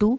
2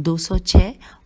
206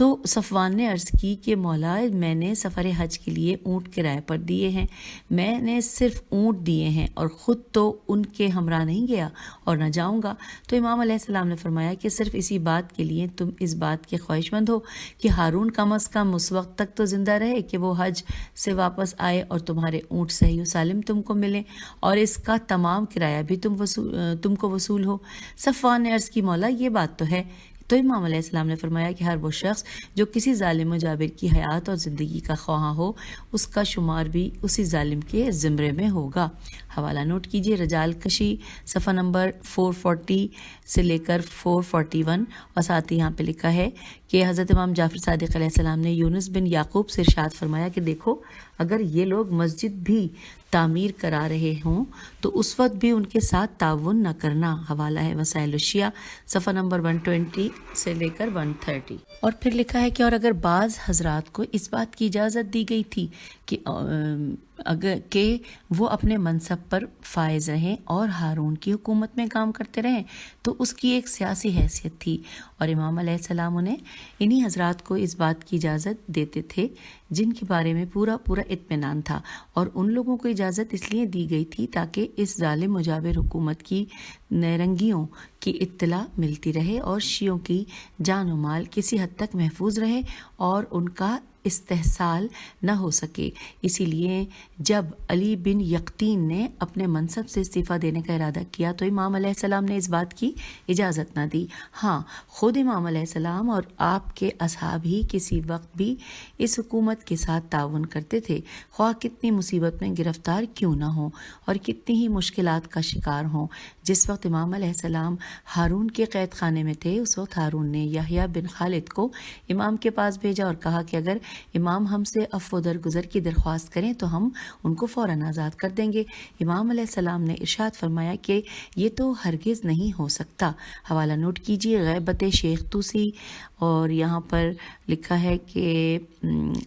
تو صفوان نے عرض کی کہ مولا میں نے سفر حج کے لیے اونٹ کرائے پر دیے ہیں، میں نے صرف اونٹ دیے ہیں اور خود تو ان کے ہمراہ نہیں گیا اور نہ جاؤں گا۔ تو امام علیہ السلام نے فرمایا کہ صرف اسی بات کے لیے تم اس بات کے خواہش مند ہو کہ ہارون کم از کم اس وقت تک تو زندہ رہے کہ وہ حج سے واپس آئے اور تمہارے اونٹ صحیح و سالم تم کو ملیں اور اس کا تمام کرایہ بھی تم کو وصول ہو۔ صفوان نے عرض کی مولا یہ بات تو ہے۔ تو امام علیہ السلام نے فرمایا کہ ہر وہ شخص جو کسی ظالم و جابر کی حیات اور زندگی کا خواہاں ہو اس کا شمار بھی اسی ظالم کے زمرے میں ہوگا۔ حوالہ نوٹ کیجیے، رجال کشی صفحہ نمبر 440 سے لے کر 441، اور ساتھ ہی یہاں پہ لکھا ہے کہ حضرت امام جعفر صادق علیہ السلام نے یونس بن یعقوب سے ارشاد فرمایا کہ دیکھو اگر یہ لوگ مسجد بھی تعمیر کرا رہے ہوں تو اس وقت بھی ان کے ساتھ تعاون نہ کرنا۔ حوالہ ہے وسائل الشیعہ صفحہ نمبر 120 سے لے کر 130۔ اور پھر لکھا ہے کہ اور اگر بعض حضرات کو اس بات کی اجازت دی گئی تھی کہ وہ اپنے منصب پر فائز رہیں اور ہارون کی حکومت میں کام کرتے رہیں تو اس کی ایک سیاسی حیثیت تھی، اور امام علیہ السلام انہیں انہی حضرات کو اس بات کی اجازت دیتے تھے جن کے بارے میں پورا اطمینان تھا، اور ان لوگوں کو اجازت اس لیے دی گئی تھی تاکہ اس ظالم و جابر حکومت کی نیرنگیوں کی اطلاع ملتی رہے اور شیعوں کی جان و مال کسی حد تک محفوظ رہے اور ان کا استحصال نہ ہو سکے۔ اسی لیے جب علی بن یقطین نے اپنے منصب سے استعفیٰ دینے کا ارادہ کیا تو امام علیہ السلام نے اس بات کی اجازت نہ دی۔ ہاں، خود امام علیہ السلام اور آپ کے اصحاب ہی کسی وقت بھی اس حکومت کے ساتھ تعاون کرتے تھے، خواہ کتنی مصیبت میں گرفتار کیوں نہ ہوں اور کتنی ہی مشکلات کا شکار ہوں۔ جس وقت امام علیہ السلام ہارون کے قید خانے میں تھے اس وقت ہارون نے یحییٰ بن خالد کو امام کے پاس بھیجا اور کہا کہ اگر امام ہم سے عفو و درگزر کی درخواست کریں تو ہم ان کو فوراً آزاد کر دیں گے۔ امام علیہ السلام نے ارشاد فرمایا کہ یہ تو ہرگز نہیں ہو سکتا۔ حوالہ نوٹ کیجیے، غیبت شیخ توسی، اور یہاں پر لکھا ہے کہ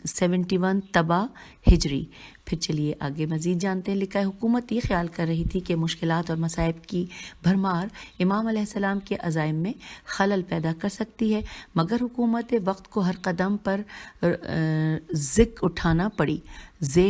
71 طبع ہجری۔ پھر چلیے آگے مزید جانتے ہیں۔ لکھا ہے حکومت یہ خیال کر رہی تھی کہ مشکلات اور مصائب کی بھرمار امام علیہ السلام کے عزائم میں خلل پیدا کر سکتی ہے، مگر حکومت وقت کو ہر قدم پر ذک اٹھانا پڑی،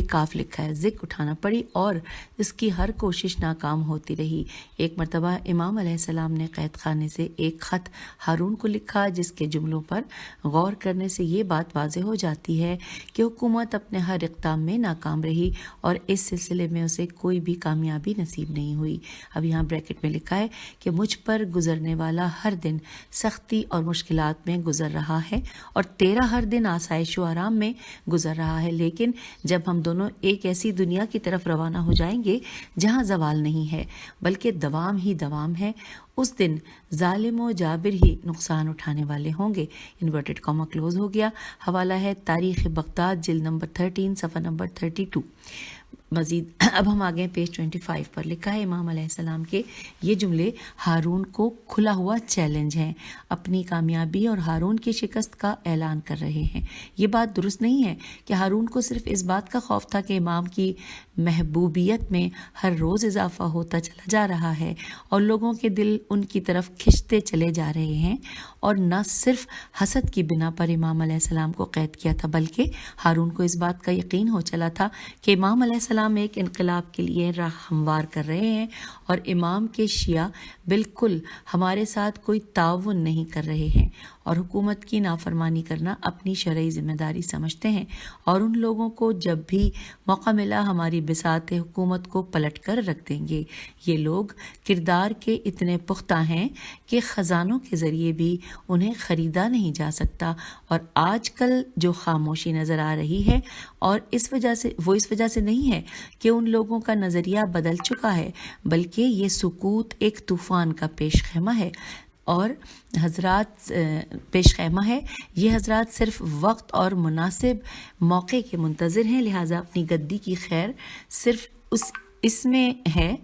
کاف لکھا ہے، ذک اٹھانا پڑی اور اس کی ہر کوشش ناکام ہوتی رہی۔ ایک مرتبہ امام علیہ السلام نے قید خانے سے ایک خط ہارون کو لکھا جس کے جملوں پر غور کرنے سے یہ بات واضح ہو جاتی ہے کہ حکومت اپنے ہر اقدام میں ناکام رہی اور اس سلسلے میں اسے کوئی بھی کامیابی نصیب نہیں ہوئی۔ اب یہاں بریکٹ میں لکھا ہے کہ مجھ پر گزرنے والا ہر دن سختی اور مشکلات میں گزر رہا ہے اور تیرا ہر دن آسائش و آرام میں گزر رہا ہے، لیکن جب ہم دونوں ایک ایسی دنیا کی طرف روانہ ہو جائیں گے جہاں زوال نہیں ہے بلکہ دوام ہی دوام ہے، اس دن ظالم و جابر ہی نقصان اٹھانے والے ہوں گے۔ انورٹڈ کاما کلوز ہو گیا۔ حوالہ ہے تاریخ بغداد جلد نمبر 13 صفحہ نمبر 32۔ مزید اب ہم آگے پیج 25 پر لکھا ہے امام علیہ السلام کے یہ جملے ہارون کو کھلا ہوا چیلنج ہیں، اپنی کامیابی اور ہارون کی شکست کا اعلان کر رہے ہیں۔ یہ بات درست نہیں ہے کہ ہارون کو صرف اس بات کا خوف تھا کہ امام کی محبوبیت میں ہر روز اضافہ ہوتا چلا جا رہا ہے اور لوگوں کے دل ان کی طرف کھنچتے چلے جا رہے ہیں، اور نہ صرف حسد کی بنا پر امام علیہ السلام کو قید کیا تھا بلکہ ہارون کو اس بات کا یقین ہو چلا تھا کہ امام علیہ السلام ایک انقلاب کے لیے راہ ہموار کر رہے ہیں اور امام کے شیعہ بالکل ہمارے ساتھ کوئی تعاون نہیں کر رہے ہیں اور حکومت کی نافرمانی کرنا اپنی شرعی ذمہ داری سمجھتے ہیں، اور ان لوگوں کو جب بھی موقع ملا ہماری بساط حکومت کو پلٹ کر رکھ دیں گے۔ یہ لوگ کردار کے اتنے پختہ ہیں کہ خزانوں کے ذریعے بھی انہیں خریدا نہیں جا سکتا، اور آج کل جو خاموشی نظر آ رہی ہے اور اس وجہ سے نہیں ہے کہ ان لوگوں کا نظریہ بدل چکا ہے بلکہ یہ سکوت ایک طوفان کا پیش خیمہ ہے اور یہ حضرات صرف وقت اور مناسب موقع کے منتظر ہیں، لہٰذا اپنی گدی کی خیر صرف اس میں ہے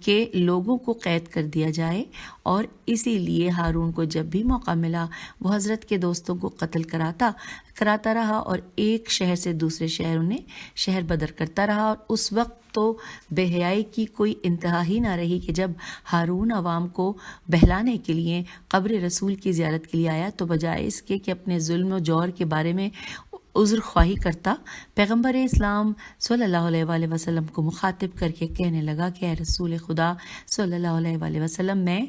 کہ لوگوں کو قید کر دیا جائے، اور اسی لیے ہارون کو جب بھی موقع ملا وہ حضرت کے دوستوں کو قتل کراتا رہا، اور ایک شہر سے دوسرے شہر انہیں شہر بدر کرتا رہا۔ اور اس وقت تو بے حیائی کی کوئی انتہا ہی نہ رہی کہ جب ہارون عوام کو بہلانے کے لیے قبر رسول کی زیارت کے لیے آیا تو بجائے اس کے کہ اپنے ظلم و جور کے بارے میں عذر خواہی کرتا، پیغمبر اسلام صلی اللہ علیہ وآلہ وسلم کو مخاطب کر کے کہنے لگا کہ اے رسول خدا صلی اللہ علیہ وآلہ وسلم، میں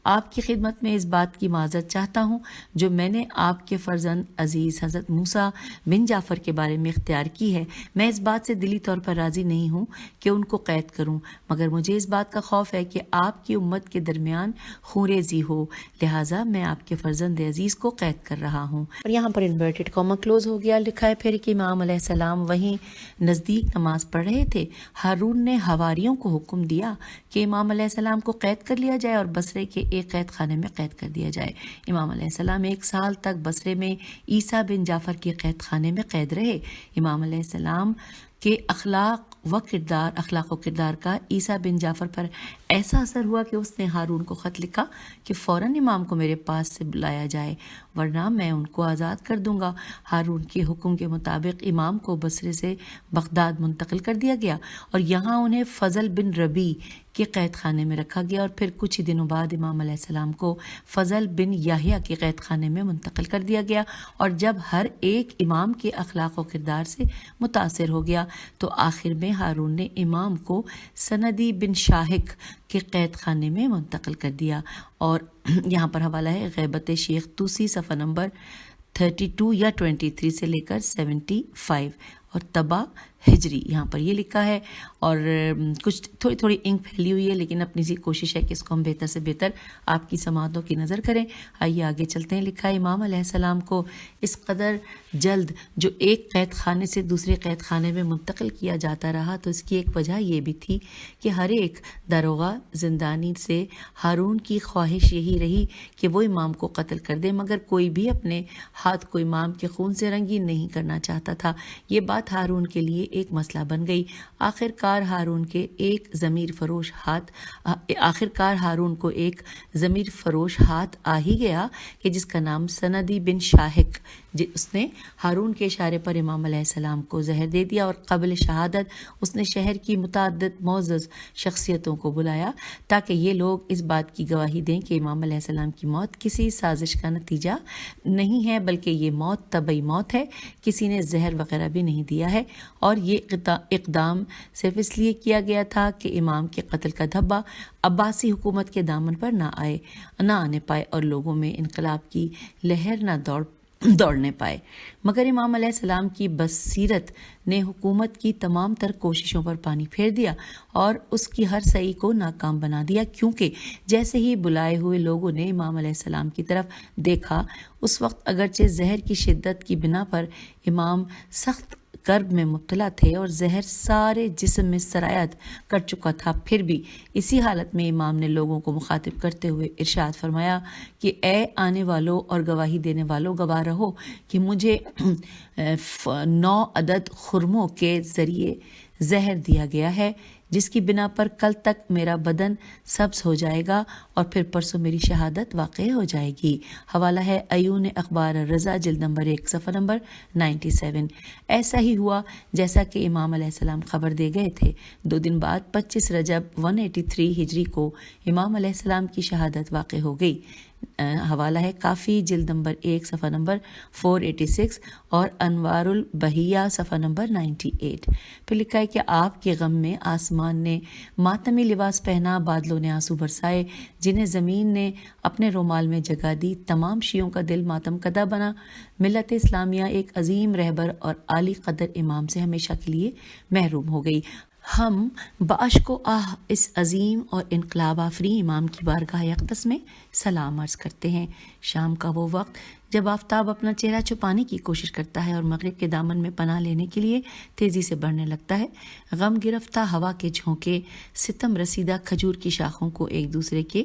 آپ کی خدمت میں اس بات کی معذرت چاہتا ہوں جو میں نے آپ کے فرزند عزیز حضرت موسیٰ بن جعفر کے بارے میں اختیار کی ہے۔ میں اس بات سے دلی طور پر راضی نہیں ہوں کہ ان کو قید کروں، مگر مجھے اس بات کا خوف ہے کہ آپ کی امت کے درمیان خونریزی ہو، لہٰذا میں آپ کے فرزند عزیز کو قید کر رہا ہوں۔ اور یہاں پر انورٹڈ کاما کلوز ہو گیا، لکھا ہے پھر کہ امام علیہ السلام وہیں نزدیک نماز پڑھ رہے تھے۔ ہارون نے حواریوں کو حکم دیا کہ امام علیہ السلام کو قید کر لیا جائے اور بصرے کے ایک قید خانے میں قید کر دیا جائے۔ امام علیہ السلام 1 سال تک بصرے میں عیسیٰ بن جعفر کے قید خانے میں قید رہے۔ امام علیہ السلام کے اخلاق و کردار کا عیسیٰ بن جعفر پر ایسا اثر ہوا کہ اس نے ہارون کو خط لکھا کہ فوراً امام کو میرے پاس سے بلایا جائے ورنہ میں ان کو آزاد کر دوں گا۔ ہارون کے حکم کے مطابق امام کو بصرے سے بغداد منتقل کر دیا گیا اور یہاں انہیں فضل بن ربی کے قید خانے میں رکھا گیا، اور پھر کچھ ہی دنوں بعد امام علیہ السلام کو فضل بن یحییٰ کے قید خانے میں منتقل کر دیا گیا۔ اور جب ہر ایک امام کے اخلاق و کردار سے متاثر ہو گیا تو آخر میں ہارون نے امام کو سندی بن شاہک کے قید خانے میں منتقل کر دیا۔ اور یہاں پر حوالہ ہے غیبت شیخ توسی، صفحہ نمبر 32 یا 23 سے لے کر 75، اور طبع ہجری یہاں پر یہ لکھا ہے، اور کچھ تھوڑی انک پھیلی ہوئی ہے لیکن اپنی سی کوشش ہے کہ اس کو ہم بہتر سے بہتر آپ کی سماعتوں کی نظر کریں۔ آئیے آگے چلتے ہیں۔ لکھا ہے امام علیہ السلام کو اس قدر جلد جو ایک قید خانے سے دوسرے قید خانے میں منتقل کیا جاتا رہا تو اس کی ایک وجہ یہ بھی تھی کہ ہر ایک داروغہ زندانی سے ہارون کی خواہش یہی رہی کہ وہ امام کو قتل کر دے، مگر کوئی بھی اپنے ہاتھ کو امام کے خون سے رنگین نہیں کرنا چاہتا تھا۔ یہ بات ہارون کے لیے ایک مسئلہ بن گئی۔ آخرکار ہارون کو ایک ضمیر فروش ہاتھ آ ہی گیا کہ جس کا نام سندی بن شاہک، اس نے ہارون کے اشارے پر امام علیہ السلام کو زہر دے دیا، اور قبل شہادت اس نے شہر کی متعدد معزز شخصیتوں کو بلایا تاکہ یہ لوگ اس بات کی گواہی دیں کہ امام علیہ السلام کی موت کسی سازش کا نتیجہ نہیں ہے بلکہ یہ موت طبعی موت ہے، کسی نے زہر وغیرہ بھی نہیں دیا ہے، اور یہ اقدام صرف اس لیے کیا گیا تھا کہ امام کے قتل کا دھبہ عباسی حکومت کے دامن پر نہ آنے پائے اور لوگوں میں انقلاب کی لہر نہ دوڑنے پائے۔ مگر امام علیہ السلام کی بصیرت نے حکومت کی تمام تر کوششوں پر پانی پھیر دیا اور اس کی ہر سعی کو ناکام بنا دیا، کیونکہ جیسے ہی بلائے ہوئے لوگوں نے امام علیہ السلام کی طرف دیکھا، اس وقت اگرچہ زہر کی شدت کی بنا پر امام سخت کرب میں مبتلا تھے اور زہر سارے جسم میں سرایت کر چکا تھا، پھر بھی اسی حالت میں امام نے لوگوں کو مخاطب کرتے ہوئے ارشاد فرمایا کہ اے آنے والوں اور گواہی دینے والوں، گواہ رہو کہ مجھے 9 عدد خرموں کے ذریعے زہر دیا گیا ہے، جس کی بنا پر کل تک میرا بدن سبز ہو جائے گا اور پھر پرسوں میری شہادت واقع ہو جائے گی۔ حوالہ ہے عیون اخبار الرضا، جلد نمبر 1، صفحہ نمبر 97۔ ایسا ہی ہوا جیسا کہ امام علیہ السلام خبر دے گئے تھے۔ 2 دن بعد 25 رجب 183 ہجری کو امام علیہ السلام کی شہادت واقع ہو گئی۔ حوالہ ہے کافی، جلد نمبر 1، صفحہ نمبر 486 اور انوار البہیہ، صفحہ نمبر 98۔ پھر لکھا ہے کہ آپ کے غم میں آسمان نے ماتمی لباس پہنا، بادلوں نے آنسو برسائے، جنہیں زمین نے اپنے رومال میں جگہ دی، تمام شیعوں کا دل ماتم کدہ بنا، ملت اسلامیہ ایک عظیم رہبر اور عالی قدر امام سے ہمیشہ کے لیے محروم ہو گئی۔ ہم باشک و آہ اس عظیم اور انقلاب آفریں امام کی بارگاہ اقدس میں سلام عرض کرتے ہیں۔ شام کا وہ وقت جب آفتاب اپنا چہرہ چھپانے کی کوشش کرتا ہے اور مغرب کے دامن میں پناہ لینے کے لیے تیزی سے بڑھنے لگتا ہے، غم گرفتہ ہوا کے جھونکے ستم رسیدہ کھجور کی شاخوں کو ایک دوسرے کے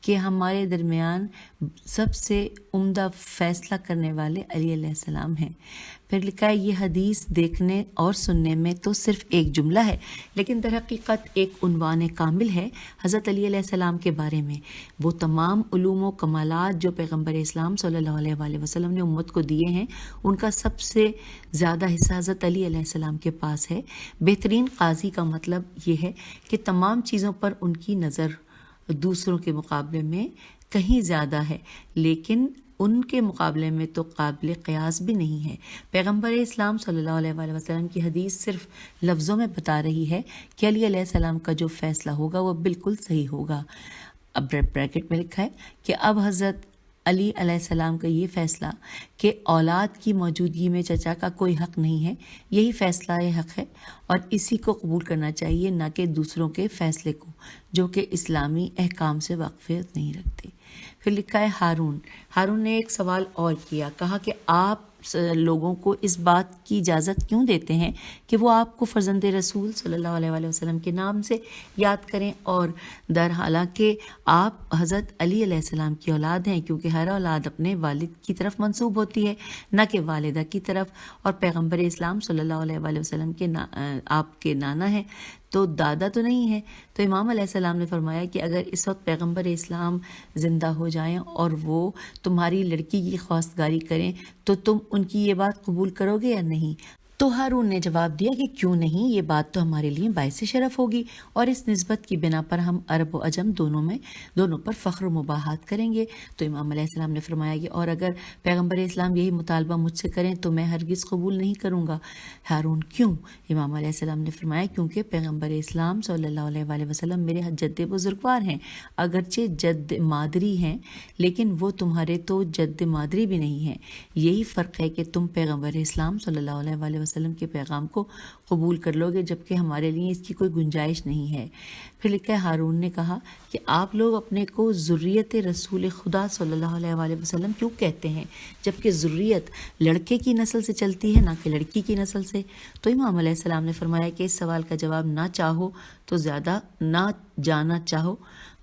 کہ ہمارے درمیان سب سے عمدہ فیصلہ کرنے والے علی علیہ السلام ہیں۔ پھر لکھا ہے یہ حدیث دیکھنے اور سننے میں تو صرف ایک جملہ ہے، لیکن در حقیقت ایک عنوان کامل ہے حضرت علی علیہ السلام کے بارے میں۔ وہ تمام علوم و کمالات جو پیغمبر اسلام صلی اللہ علیہ وآلہ وسلم نے امت کو دیے ہیں، ان کا سب سے زیادہ حصہ حضرت علی علیہ السلام کے پاس ہے۔ بہترین قاضی کا مطلب یہ ہے کہ تمام چیزوں پر ان کی نظر دوسروں کے مقابلے میں کہیں زیادہ ہے، لیکن ان کے مقابلے میں تو قابل قیاس بھی نہیں ہے۔ پیغمبر اسلام صلی اللہ علیہ وآلہ وسلم کی حدیث صرف لفظوں میں بتا رہی ہے کہ علی علیہ السلام کا جو فیصلہ ہوگا وہ بالکل صحیح ہوگا۔ اب بریکٹ میں لکھا ہے کہ اب حضرت علی علیہ السلام کا یہ فیصلہ کہ اولاد کی موجودگی میں چچا کا کوئی حق نہیں ہے، یہی فیصلہ حق ہے اور اسی کو قبول کرنا چاہیے، نہ کہ دوسروں کے فیصلے کو جو کہ اسلامی احکام سے واقفیت نہیں رکھتے۔ پھر لکھا ہے ہارون نے ایک سوال اور کیا، کہا کہ آپ لوگوں کو اس بات کی اجازت کیوں دیتے ہیں کہ وہ آپ کو فرزند رسول صلی اللہ علیہ وآلہ وسلم کے نام سے یاد کریں، اور در حالانکہ آپ حضرت علی علیہ السلام کی اولاد ہیں، کیونکہ ہر اولاد اپنے والد کی طرف منسوب ہوتی ہے نہ کہ والدہ کی طرف، اور پیغمبر اسلام صلی اللہ علیہ وآلہ وسلم کے آپ کے نانا ہیں تو دادا تو نہیں ہے۔ تو امام علیہ السلام نے فرمایا کہ اگر اس وقت پیغمبر اسلام زندہ ہو جائیں اور وہ تمہاری لڑکی کی خواستگاری کریں تو تم ان کی یہ بات قبول کرو گے یا نہیں؟ تو ہارون نے جواب دیا کہ کیوں نہیں، یہ بات تو ہمارے لیے باعث شرف ہوگی، اور اس نسبت کی بنا پر ہم عرب و عجم دونوں پر فخر و مباحات کریں گے۔ تو امام علیہ السلام نے فرمایا کہ اور اگر پیغمبر اسلام یہی مطالبہ مجھ سے کریں تو میں ہرگز قبول نہیں کروں گا۔ ہارون کیوں؟ امام علیہ السلام نے فرمایا کیونکہ پیغمبر اسلام صلی اللہ علیہ وآلہ وسلم میرے جد بزرگوار ہیں، اگرچہ جد مادری ہیں لیکن وہ تمہارے تو جد مادری بھی نہیں ہیں۔ یہی فرق ہے کہ تم پیغمبر اسلام صلی اللہ علیہ وآلہ وسلم کے پیغام کو قبول کر لو گے، جبکہ ہمارے لیے اس کی کوئی گنجائش نہیں ہے۔ پھر لکھا ہے ہارون نے کہا کہ آپ لوگ اپنے کو ذریت رسول خدا صلی اللہ علیہ وآلہ وسلم کیوں کہتے ہیں، جبکہ ذریت لڑکے کی نسل سے چلتی ہے نہ کہ لڑکی کی نسل سے؟ تو امام علیہ السلام نے فرمایا کہ اس سوال کا جواب نہ چاہو تو زیادہ، نہ جانا چاہو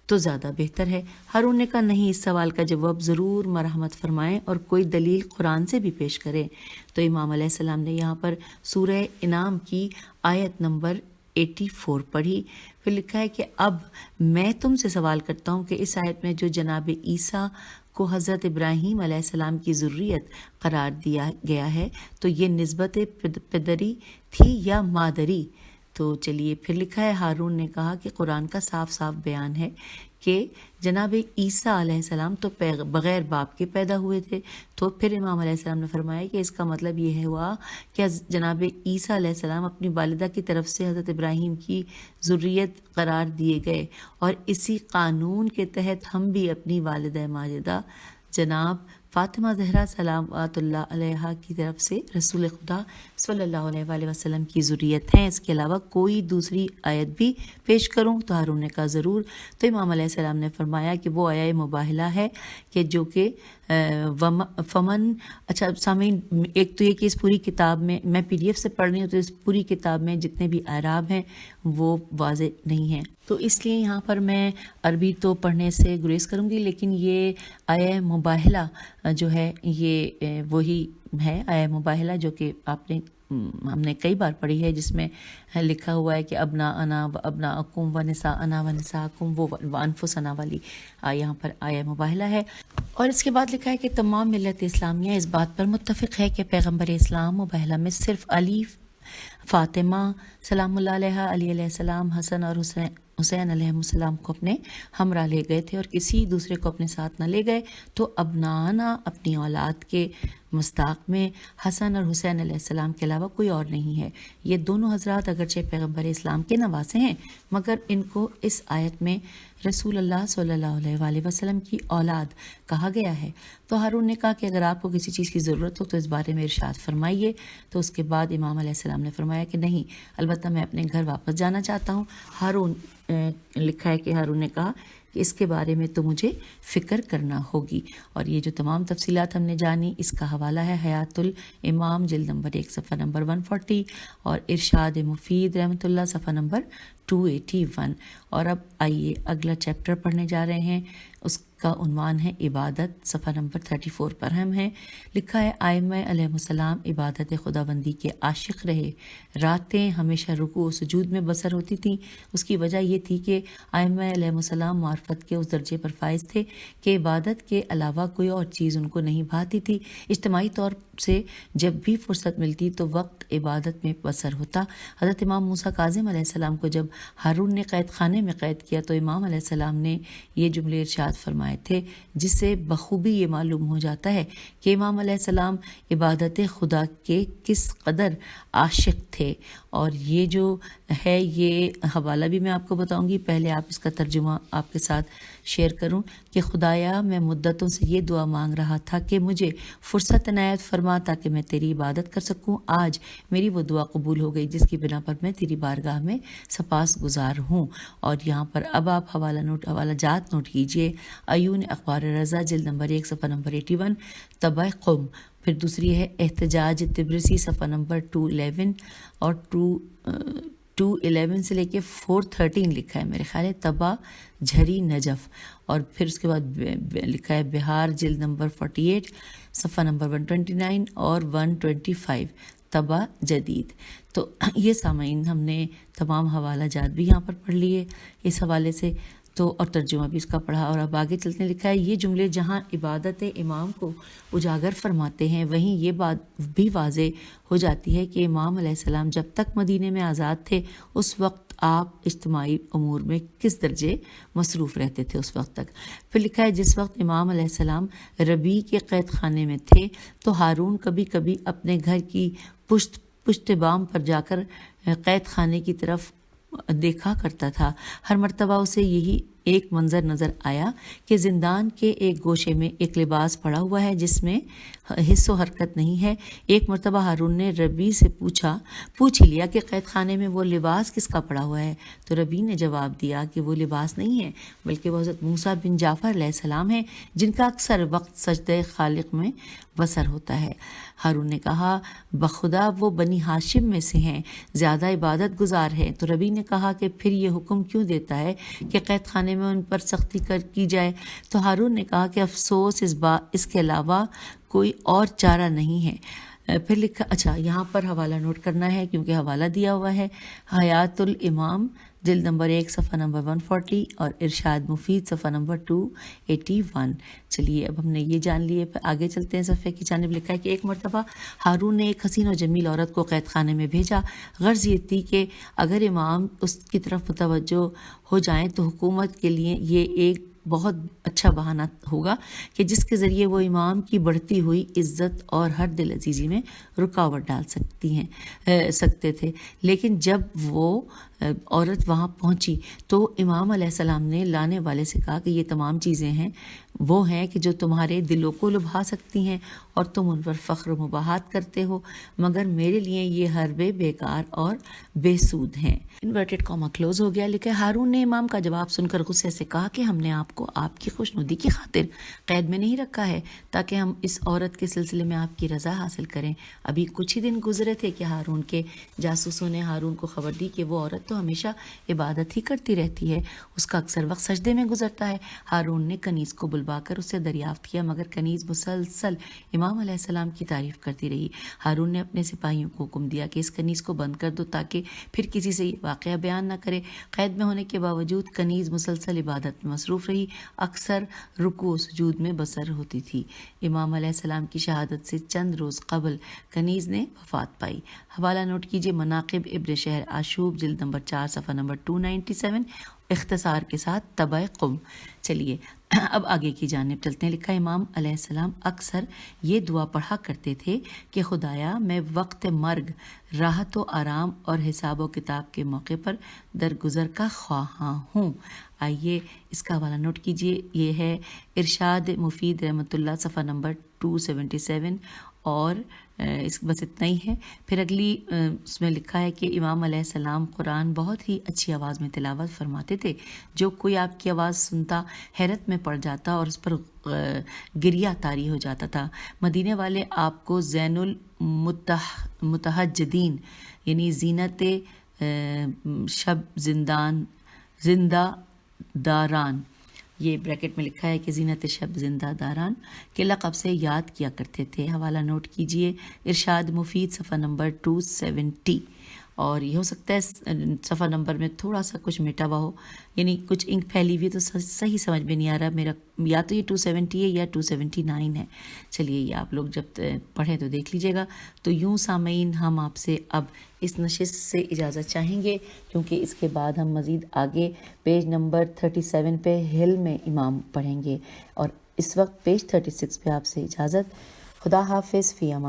تو زیادہ بہتر ہے۔ ہارون نے کہا نہیں، اس سوال کا جواب ضرور مرحمت فرمائیں اور کوئی دلیل قرآن سے بھی پیش کریں۔ تو امام علیہ السلام نے یہاں پر سورہ انعام کی آیت نمبر 84 پڑھی۔ پھر لکھا ہے کہ اب میں تم سے سوال کرتا ہوں کہ اس آیت میں جو جناب عیسیٰ کو حضرت ابراہیم علیہ السلام کی ذریت قرار دیا گیا ہے تو یہ نسبت پدری تھی یا مادری؟ تو چلیے پھر لکھا ہے ہارون نے کہا کہ قرآن کا صاف صاف بیان ہے کہ جناب عیسیٰ علیہ السلام تو بغیر باپ کے پیدا ہوئے تھے۔ تو پھر امام علیہ السلام نے فرمایا کہ اس کا مطلب یہ ہوا کہ جناب عیسیٰ علیہ السلام اپنی والدہ کی طرف سے حضرت ابراہیم کی ذریت قرار دیے گئے، اور اسی قانون کے تحت ہم بھی اپنی والدہ ماجدہ جناب فاطمہ زہرا صلوات اللہ علیہا کی طرف سے رسول خدا صلی اللہ علیہ وآلہ وسلم کی ذریت ہیں۔ اس کے علاوہ کوئی دوسری آیت بھی پیش کروں؟ تو ہارون نے کہا ضرور۔ تو امام علیہ السلام نے فرمایا کہ وہ آیہ مباہلہ ہے کہ جو کہ فمن، اچھا سامعین، ایک تو یہ کہ اس پوری کتاب میں پی ڈی ایف سے پڑھ رہی ہوں تو اس پوری کتاب میں جتنے بھی اعراب ہیں وہ واضح نہیں ہیں، تو اس لیے یہاں پر میں عربی تو پڑھنے سے گریز کروں گی، لیکن یہ آیہ مباہلہ جو ہے یہ وہی ہے آیہ مباہلہ جو کہ ہم نے کئی بار پڑھی ہے، جس میں لکھا ہوا ہے کہ ابنا انا و ابنا اکم و نسا انا و نسا اکم، وہ انفسنا والی یہاں پر آیہ مباہلہ ہے۔ اور اس کے بعد لکھا ہے کہ تمام ملت اسلامیہ اس بات پر متفق ہے کہ پیغمبر اسلام مباہلہ میں صرف علی، فاطمہ سلام اللہ علیہ، علی علیہ السلام، حسن اور حسین علیہ السلام کو اپنے ہمراہ لے گئے تھے اور کسی دوسرے کو اپنے ساتھ نہ لے گئے۔ تو ابنانا اپنی اولاد کے مصداق میں حسن اور حسین علیہ السلام کے علاوہ کوئی اور نہیں ہے۔ یہ دونوں حضرات اگرچہ پیغمبر اسلام کے نواسے ہیں، مگر ان کو اس آیت میں رسول اللہ صلی اللہ علیہ وآلہ وسلم کی اولاد کہا گیا ہے۔ تو ہارون نے کہا کہ اگر آپ کو کسی چیز کی ضرورت ہو تو اس بارے میں ارشاد فرمائیے۔ تو اس کے بعد امام علیہ السلام نے فرمایا کہ نہیں، البتہ میں اپنے گھر واپس جانا چاہتا ہوں۔ ہارون لکھا ہے کہ ہارون نے کہا کہ اس کے بارے میں تو مجھے فکر کرنا ہوگی۔ اور یہ جو تمام تفصیلات ہم نے جانی، اس کا حوالہ ہے حیات الامام جلد نمبر 1 صفحہ نمبر 140 اور ارشاد مفید رحمۃ اللہ صفحہ نمبر 281۔ اور اب آئیے اگلا چیپٹر پڑھنے جا رہے ہیں، اس کا عنوان ہے عبادت، صفحہ نمبر 34 پر ہم ہیں۔ لکھا ہے ائمہ علیہ السلام عبادت خداوندی کے عاشق رہے، راتیں ہمیشہ رکوع و سجود میں بسر ہوتی تھیں۔ اس کی وجہ یہ تھی کہ ائمہ علیہ السلام معرفت کے اس درجے پر فائز تھے کہ عبادت کے علاوہ کوئی اور چیز ان کو نہیں بھاتی تھی۔ اجتماعی طور سے جب بھی فرصت ملتی تو وقت عبادت میں بسر ہوتا۔ حضرت امام موسیٰ کاظم علیہ السلام کو جب ہارون نے قید خانے میں قید کیا تو امام علیہ السلام نے یہ جملے ارشاد فرمائے تھے، جس سے بخوبی یہ معلوم ہو جاتا ہے کہ امام علیہ السلام عبادت خدا کے کس قدر عاشق تھے۔ اور یہ جو ہے یہ حوالہ بھی میں آپ کو بتاؤں گی، پہلے آپ اس کا ترجمہ آپ کے ساتھ شیئر کروں کہ خدایا میں مدتوں سے یہ دعا مانگ رہا تھا کہ مجھے فرصت عنایت فرما تاکہ میں تیری عبادت کر سکوں۔ آج میری وہ دعا قبول ہو گئی جس کی بنا پر میں تیری بارگاہ میں سپاس گزار ہوں۔ اور یہاں پر اب آپ حوالہ جات نوٹ کیجئے۔ عیون اخبار رضا جلد نمبر 1 صفحہ نمبر 81، طبع قم۔ پھر دوسری ہے احتجاج تبرسی صفحہ نمبر 211 اور 211 سے لے کے 413 لکھا ہے، میرے خیال ہے طبع جھری نجف۔ اور پھر اس کے بعد لکھا ہے بہار جلد نمبر 48 صفحہ نمبر 129 اور 125 طبع جدید۔ تو یہ سامعین ہم نے تمام حوالہ جات بھی یہاں پر پڑھ لیے اس حوالے سے، تو اور ترجمہ بھی اس کا پڑھا۔ اور اب آگے چلتے ہیں، لکھا ہے یہ جملے جہاں عبادت امام کو اجاگر فرماتے ہیں وہیں یہ بات بھی واضح ہو جاتی ہے کہ امام علیہ السلام جب تک مدینے میں آزاد تھے اس وقت آپ اجتماعی امور میں کس درجے مصروف رہتے تھے اس وقت تک۔ پھر لکھا ہے جس وقت امام علیہ السلام ربیع کے قید خانے میں تھے تو ہارون کبھی کبھی اپنے گھر کی پشت بام پر جا کر قید خانے کی طرف دیکھا کرتا تھا۔ ہر مرتبہ اسے یہی ایک منظر نظر آیا کہ زندان کے ایک گوشے میں ایک لباس پڑا ہوا ہے جس میں حص و حرکت نہیں ہے۔ ایک مرتبہ ہارون نے ربیع سے پوچھ ہی لیا کہ قید خانے میں وہ لباس کس کا پڑا ہوا ہے، تو ربیع نے جواب دیا کہ وہ لباس نہیں ہے بلکہ وہ حضرت موسیٰ بن جعفر علیہ السلام ہے جن کا اکثر وقت سجدہ خالق میں بسر ہوتا ہے۔ ہارون نے کہا بخدا وہ بنی ہاشم میں سے ہیں، زیادہ عبادت گزار ہیں۔ تو ربیع نے کہا کہ پھر یہ حکم کیوں دیتا ہے کہ قید خانے میں ان پر سختی کی جائے؟ تو ہارون نے کہا کہ افسوس اس کے علاوہ کوئی اور چارہ نہیں ہے۔ پھر لکھا، اچھا یہاں پر حوالہ نوٹ کرنا ہے کیونکہ حوالہ دیا ہوا ہے، حیات الامام جلد نمبر 1 صفحہ نمبر 140 اور ارشاد مفید صفحہ نمبر 281۔ چلیے اب ہم نے یہ جان لیے، آگے چلتے ہیں صفحے کی جانب۔ لکھا ہے کہ ایک مرتبہ ہارون نے ایک حسین و جمیل عورت کو قید خانے میں بھیجا۔ غرض یہ تھی کہ اگر امام اس کی طرف متوجہ ہو جائیں تو حکومت کے لیے یہ ایک بہت اچھا بہانہ ہوگا کہ جس کے ذریعے وہ امام کی بڑھتی ہوئی عزت اور ہر دل عزیزی میں رکاوٹ ڈال سکتے تھے۔ لیکن جب وہ عورت وہاں پہنچی تو امام علیہ السلام نے لانے والے سے کہا کہ یہ تمام چیزیں ہیں وہ ہیں کہ جو تمہارے دلوں کو لبھا سکتی ہیں اور تم ان پر فخر و مباحات کرتے ہو، مگر میرے لیے یہ حربے بیکار اور بے سود ہیں۔ انورٹڈ کاما کلوز ہو گیا۔ لکھا ہارون نے امام کا جواب سن کر غصے سے کہا کہ ہم نے آپ کو آپ کی خوشنودی کی خاطر قید میں نہیں رکھا ہے تاکہ ہم اس عورت کے سلسلے میں آپ کی رضا حاصل کریں۔ ابھی کچھ ہی دن گزرے تھے کہ ہارون کے جاسوسوں نے ہارون کو خبر دی کہ وہ عورت تو ہمیشہ عبادت ہی کرتی رہتی ہے، اس کا اکثر وقت سجدے میں گزرتا ہے۔ ہارون نے کنیز کو بلوا کر اسے دریافت کیا مگر کنیز مسلسل امام علیہ السلام کی تعریف کرتی رہی۔ ہارون نے اپنے سپاہیوں کو حکم دیا کہ اس کنیز کو بند کر دو تاکہ پھر کسی سے یہ واقعہ بیان نہ کرے۔ قید میں ہونے کے باوجود کنیز مسلسل عبادت میں مصروف رہی، اکثر رکوع و سجود میں بسر ہوتی تھی۔ امام علیہ السلام کی شہادت سے چند روز قبل کنیز نے وفات پائی۔ حوالہ نوٹ کیجئے مناقب ابن شہر آشوب جلد نمبر 4 صفحہ نمبر 297 اختصار کے ساتھ طبع قم۔ چلیے اب آگے کی جانب چلتے ہیں۔ لکھا امام علیہ السلام اکثر یہ دعا پڑھا کرتے تھے کہ خدایا میں وقت مرگ راحت و آرام اور حساب و کتاب کے موقع پر درگزر کا خواہاں ہوں۔ آئیے اس کا حوالہ نوٹ کیجئے، یہ ہے ارشاد مفید رحمۃ اللہ صفحہ نمبر 277 اور اس بس اتنا ہی ہے۔ پھر اگلی اس میں لکھا ہے کہ امام علیہ السلام قرآن بہت ہی اچھی آواز میں تلاوت فرماتے تھے، جو کوئی آپ کی آواز سنتا حیرت میں پڑ جاتا اور اس پر گریہ طاری ہو جاتا تھا۔ مدینے والے آپ کو زین المتہجدین یعنی زینت شب زندہ داران یہ بریکٹ میں لکھا ہے کہ زینت شب زندہ داران کے لقب سے یاد کیا کرتے تھے. حوالہ نوٹ کیجئے ارشاد مفید صفحہ نمبر 270. اور یہ ہو سکتا ہے صفحہ نمبر میں تھوڑا سا کچھ مٹا ہوا ہو, یعنی کچھ انک پھیلی ہوئی تو صحیح سمجھ میں نہیں آ رہا میرا, یا تو یہ 270 ہے یا 279 ہے. چلیے یہ آپ لوگ جب پڑھیں تو دیکھ لیجئے گا. تو یوں سامعین ہم آپ سے اب اس نشست سے اجازت چاہیں گے, کیونکہ اس کے بعد ہم مزید آگے پیج نمبر 37 پہ ہل میں امام پڑھیں گے, اور اس وقت پیج 36 پہ آپ سے اجازت. خدا حافظ, فی امان.